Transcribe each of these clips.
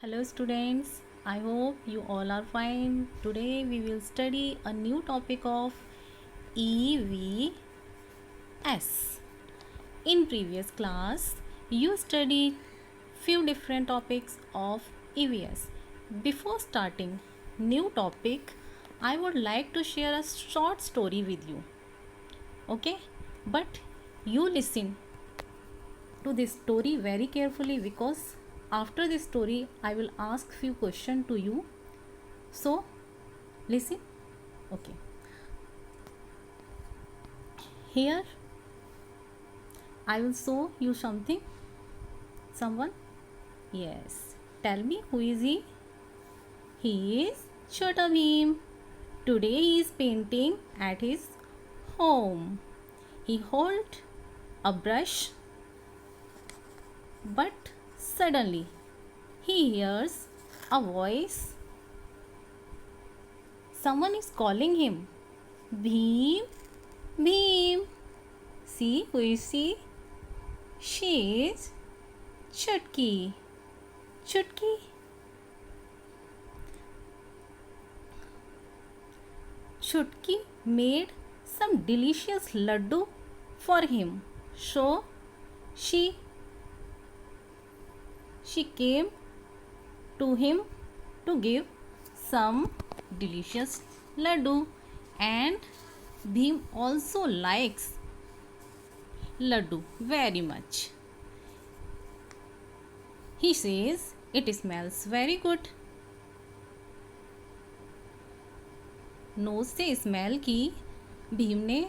Hello students, I hope you all are fine. Today we will study a new topic of EVS. In previous class, you studied few different topics of EVS. Before starting new topic, I would like to share a short story with you. Okay? But you listen to this story very carefully because after this story I will ask few questions to you, so listen. Okay, here I will show you someone. Yes, tell me, who is he? He is Chota Bheem. Today he is painting at his home. He hold a brush, but suddenly he hears a voice. Someone is calling him. Bheem, Bheem. See, who is she? She is Chutki. Chutki. Chutki made some delicious laddu for him. So she came to him to give some delicious laddu, and Bheem also likes laddu very much. He says it smells very good. Nose से smell की भीम ने,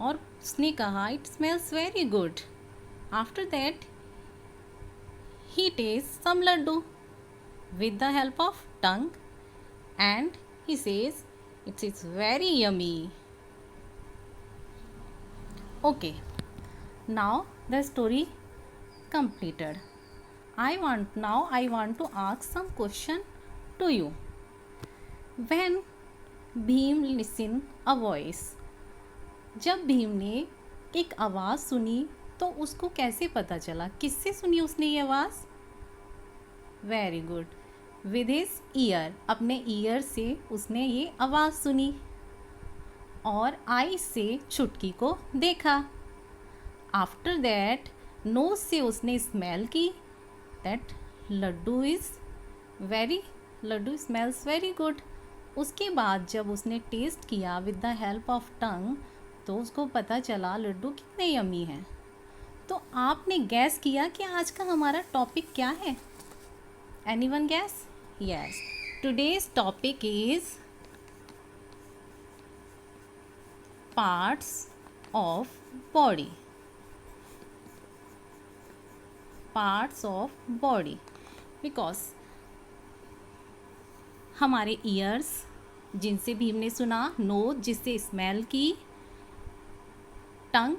और उसने कहा it smells very good. After that he tastes some laddu with the help of tongue, and he says it is very yummy. Okay, now the story completed. I want to ask some question to you. When Bheem listen a voice, जब भीम ने एक आवाज़ सुनी तो उसको कैसे पता चला? किससे सुनी उसने ये आवाज़? Very good, with his year. अपने ईयर से उसने ये आवाज़ सुनी, और आई से चुटकी को देखा. आफ्टर दैट नोज से उसने स्मेल की that laddoo smells very good. उसके बाद जब उसने टेस्ट किया with the help of tongue, तो उसको पता चला लड्डू कितने यमी हैं. तो आपने गैस किया कि आज का हमारा टॉपिक क्या है? Anyone gas? Yes, today's topic is parts of body. Parts of body, because हमारे ईयर्स जिनसे भीम ने सुना, नोज जिससे स्मेल की, टंग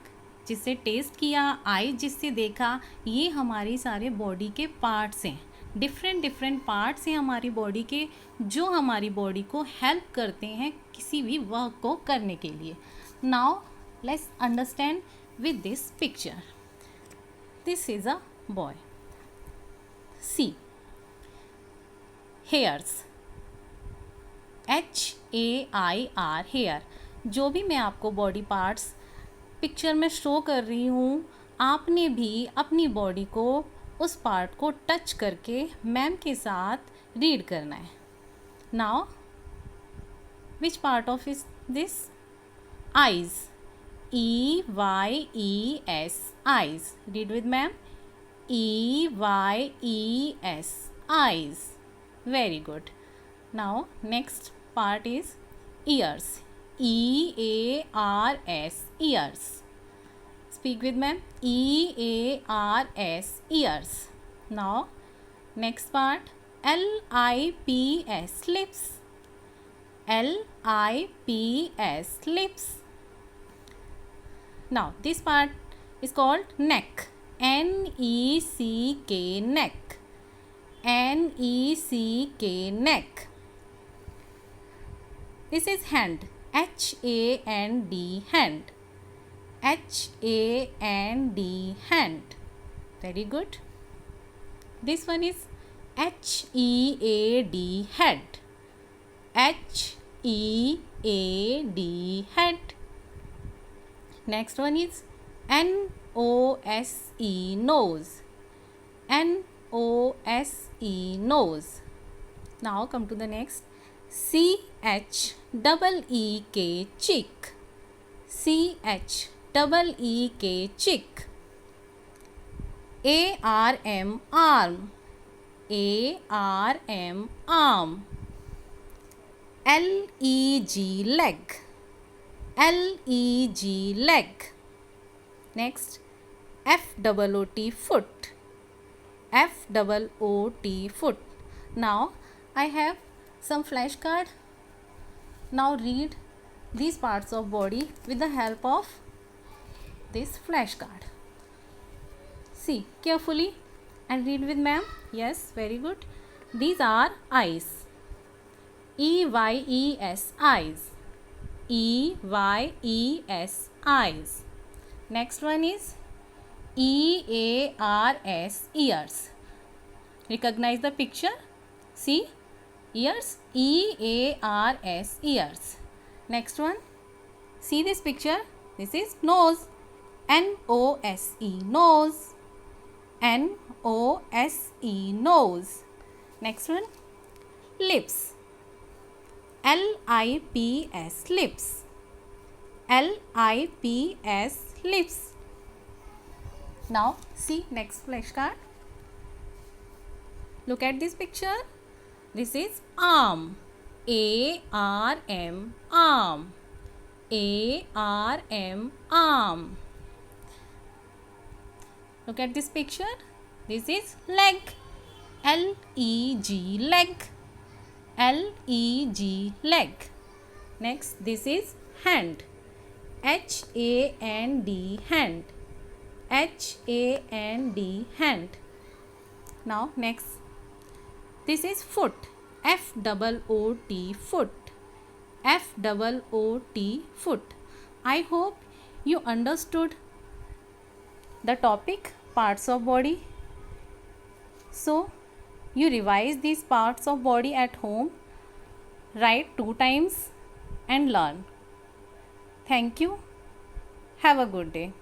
जिससे टेस्ट किया, आई जिससे देखा, ये हमारी सारे बॉडी के पार्ट्स हैं. डिफरेंट पार्ट्स हैं हमारी बॉडी के, जो हमारी बॉडी को हेल्प करते हैं किसी भी वर्क को करने के लिए. Now let's understand with this picture. This is a boy. See, hairs, HAIR, hair. जो भी मैं आपको बॉडी पार्ट्स पिक्चर में शो कर रही हूँ, आपने भी अपनी बॉडी को, उस पार्ट को टच करके मैम के साथ रीड करना है. Now which part of is this? Eyes. EYES, eyes. Read with ma'am. EYES, eyes. Very good. Now next part is ears. EARS, ears. Speak with me. EARS, ears. Now next part, LIPS, lips. LIPS, lips. Now this part is called neck. NECK, neck. NECK, neck. This is hand. HAND, hand. HAND, hand. Very good. This one is H-E-A-D, head. H-E-A-D, head. Next one is N-O-S-E, nose. N-O-S-E, nose. Now come to the next. C-H-E-E-K, cheek. C-H-E-E-K, cheek. A-R-M, arm. A-R-M, arm. L-E-G, leg. L-E-G, leg. Next, F-O-O-T, foot. F-O-O-T, foot. Now, I have some flashcard. Now read these parts of body with the help of this flashcard. See carefully and read with ma'am. Yes, very good. These are eyes. E-Y-E-S, eyes. E-Y-E-S, eyes. Next one is E-A-R-S, ears. Recognize the picture. See, ears. E-A-R-S, ears. Next one. See this picture. This is nose. N-O-S-E, nose. N-O-S-E, nose. Next one. Lips. L-I-P-S, lips. L-I-P-S, lips. Now see next flashcard. Look at this picture. This is arm. A-R-M, arm. A-R-M, arm. Look at this picture. This is leg. L-E-G, leg. L-E-G, leg. Next, this is hand. H-A-N-D, hand. H-A-N-D, hand. Now next, this is foot. F-O-O-T, foot. F-O-O-T, foot. I hope you understood the topic parts of body. So you revise these parts of body at home, write 2 times and learn. Thank you. Have a good day.